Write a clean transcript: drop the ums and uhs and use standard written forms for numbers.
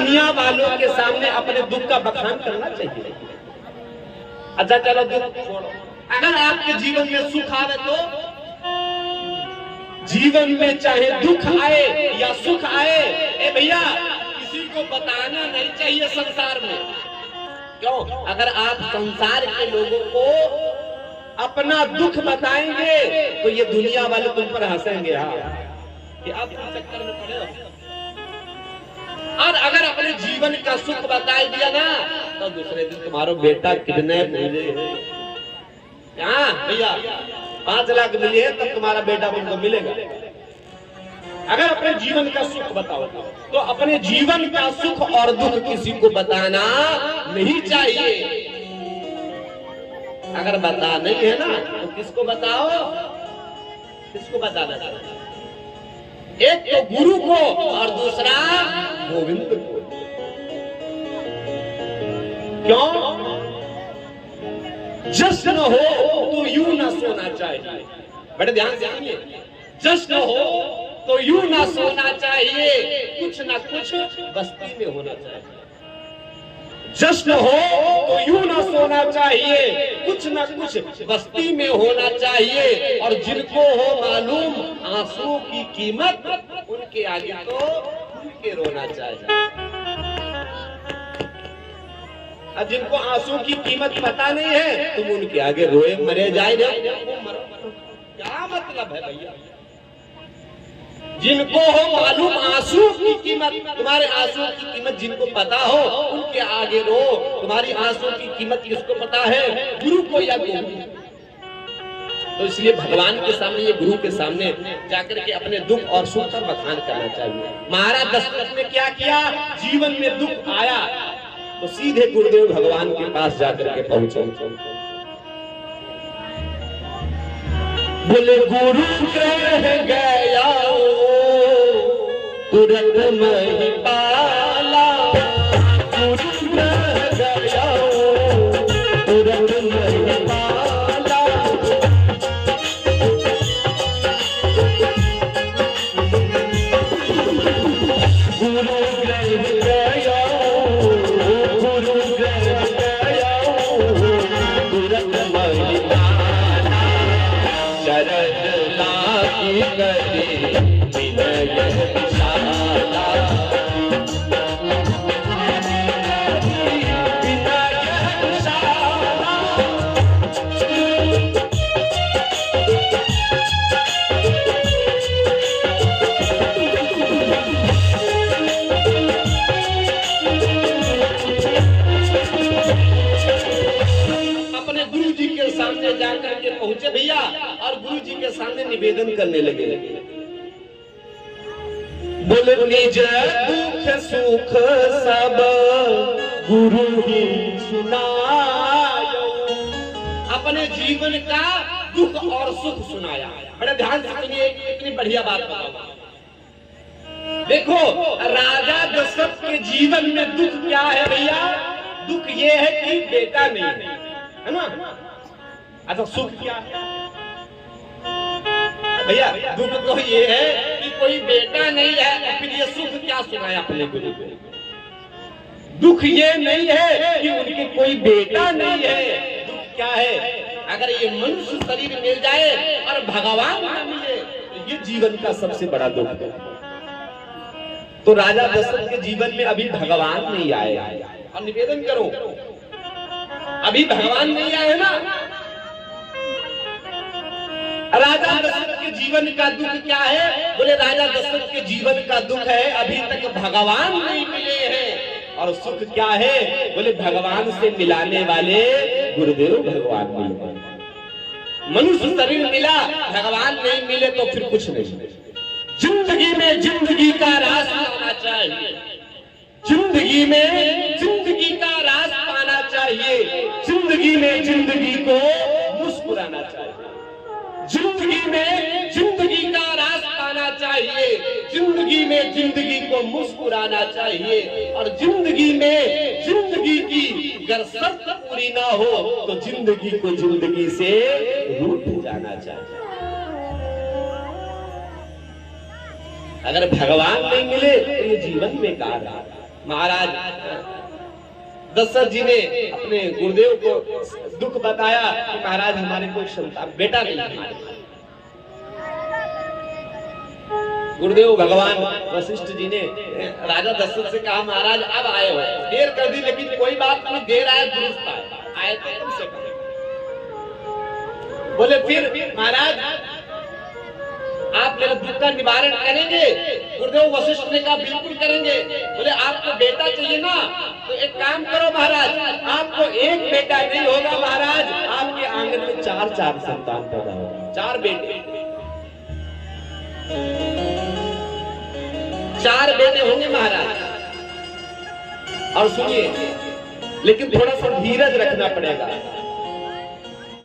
दुनिया वालों के सामने अपने दुख का बखान करना चाहिए। अच्छा चलो दुख छोड़ो, अगर आपके जीवन में सुख आवे तो जीवन में चाहे दुख आए या सुख आए, ए भैया किसी को बताना नहीं चाहिए संसार में। क्यों? अगर आप संसार के लोगों को अपना दुख बताएंगे तो ये दुनिया वाले तुम पर हंसेंगे। हाँ कि आप चक्कर में पड़े हो। और अगर अपने जीवन का सुख बता दिया ना तो दूसरे दिन तुम्हारा बेटा किडनैप मिले, हाँ भैया 5 लाख मिले है तब तुम्हारा बेटा तुमको मिलेगा। अगर अपने जीवन का सुख बताओ तो अपने जीवन का सुख और दुख किसी को बताना नहीं चाहिए। अगर बता नहीं है ना तो किसको बताओ, किसको बताना चाहिए? एक तो गुरु को और दूसरा गोविंद को। क्यों? जश्न हो तो यूं ना सोना चाहिए। बड़े ध्यान से सुनिए, जश्न हो तो यूं ना सोना चाहिए, कुछ ना कुछ बस्ती में होना चाहिए। जश्न हो तो यूं ना सोना चाहिए, कुछ ना कुछ बस्ती में होना चाहिए। और जिनको हो मालूम आंसुओं की कीमत, उनके आगे तो खुल के रोना चाहिए। अब जिनको आंसू की कीमत पता नहीं है तुम उनके आगे रोए मरे जाए, क्या मतलब है भैया? जिनको हो मालूम आंसू की कीमत, तुम्हारे आंसू की कीमत जिनको पता हो उनके आगे रो। तुम्हारी आंसू की कीमत किसको पता है? गुरु को या गोविंद। तो इसलिए भगवान के सामने, ये गुरु के सामने जाकर के अपने दुख और सुख का बखान करना चाहिए। महाराज दशरथ ने क्या किया? जीवन में दुख आया तो सीधे गुरुदेव भगवान के पास जाकर के पहुंचे। बोले गुरु कह गया तुरंत नहीं पाला, गुरु कह गया तुरंत नहीं पाला। गुरु कह गया, गुरु कह गया तुरंत नहीं पाला। शरण लागी करे विनय विशाला, अपने गुरु जी के सामने जाकर के पहुंचे भैया और गुरु जी के सामने निवेदन करने लगे। बोले निज दुख सुख सब गुरु ही सुनायो। अपने जीवन का दुख और सुख सुनाया। बड़े ध्यान से सुनिए, इतनी बढ़िया बात बताऊंगा। देखो राजा दशरथ के जीवन में दुख क्या है भैया? दुख ये है कि बेटा नहीं है ना। अच्छा सुख क्या है भैया? दुख तो ये है कि कोई बेटा नहीं है। और फिर ये सुख क्या सुनाया अपने गुरु को? दुख ये नहीं है कि उनके कोई बेटा नहीं है। दुख क्या है? अगर ये मनुष्य शरीर मिल जाए और भगवान ना मिले तो ये जीवन का सबसे बड़ा दुख है। तो राजा दशरथ के जीवन में अभी भगवान नहीं आए। और निवेदन करो, अभी भगवान नहीं आए ना। राजा दशरथ के जीवन का दुख क्या है? बोले राजा दशरथ के जीवन का दुख है अभी तक भगवान नहीं मिले हैं। और सुख क्या है? बोले भगवान से मिलाने वाले गुरुदेव भगवान मिले। मनुष्य शरीर मिला, भगवान नहीं मिले तो फिर कुछ नहीं। जिंदगी में जिंदगी का रास पाना चाहिए। जिंदगी में जिंदगी का रास पाना चाहिए। जिंदगी में जिंदगी को मुस्कुराना चाहिए। जिंदगी में जिंदगी का रास पाना चाहिए। जिंदगी में जिंदगी को मुस्कुराना चाहिए। और जिंदगी में जिंदगी की अगर शर्त पूरी ना हो तो जिंदगी को जिंदगी से रूठ जाना चाहिए। अगर भगवान नहीं मिले तो ये जीवन बेकार है। महाराज दशरथ जी ने अपने गुरुदेव को दुख बताया कि महाराज हमारे कोई संतान बेटा नहीं हमारे। गुरुदेव भगवान वशिष्ठ जी ने राजा दशरथ से कहा महाराज अब आए हो, देर कर दी लेकिन कोई बात नहीं, देर आए दुरुस्त आए तो कम से कम। बोले फिर महाराज आप मेरे दुख का निवारण करेंगे? गुरुदेव वशिष्ठ ने कहा बिल्कुल करेंगे। बोले आपको बेटा चाहिए ना, तो एक काम करो महाराज, आपको एक बेटा नहीं होगा महाराज, आपके आंगन में 4 संतान पैदा होगा, 4 बेटे, 4 बेटे होंगे महाराज। और सुनिए, लेकिन थोड़ा सा धीरज रखना पड़ेगा।